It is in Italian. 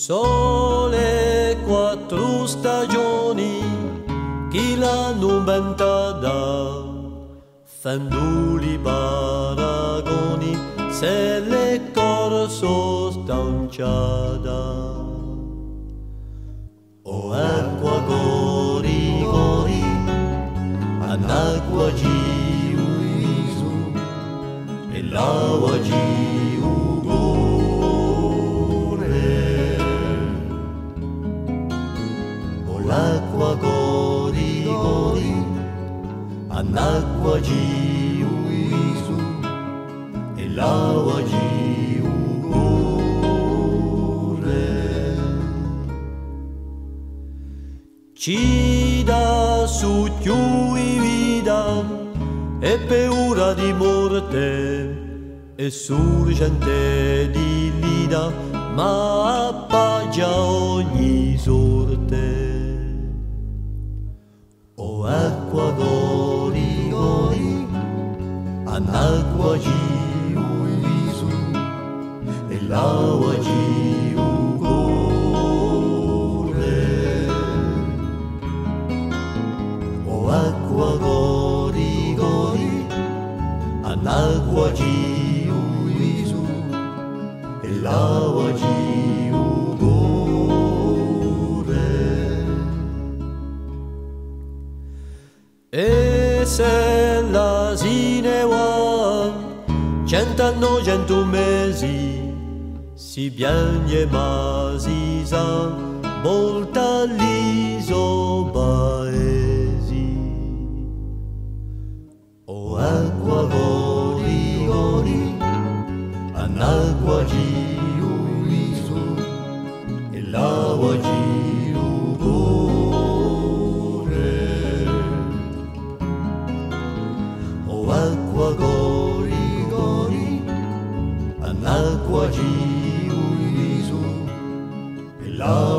Sole quattro stagioni chi l'hanno inventata, fanduli paragoni se le corso stanciata. O acqua gori gori, anacqua giuisu, e l'acqua l'acqua gori gori, anacqua giuisu, e l'acqua giure. Ci dà su chiui vita e paura di morte, e surgente di lida, ma appaggia ogni sorte. O acqua gori gori, anacqua giuisu, e l'acqua giure. O acqua gori gori, anacqua giuisu, e l'acqua giure. E se l'asine va 100 anni, 100 mesi, si piagne ma si sa volta l'iso paesi. O acqua gori gori, anacqua giuisu, e l'acqua acqua gori gori, anacqua giuisu, e l'acqua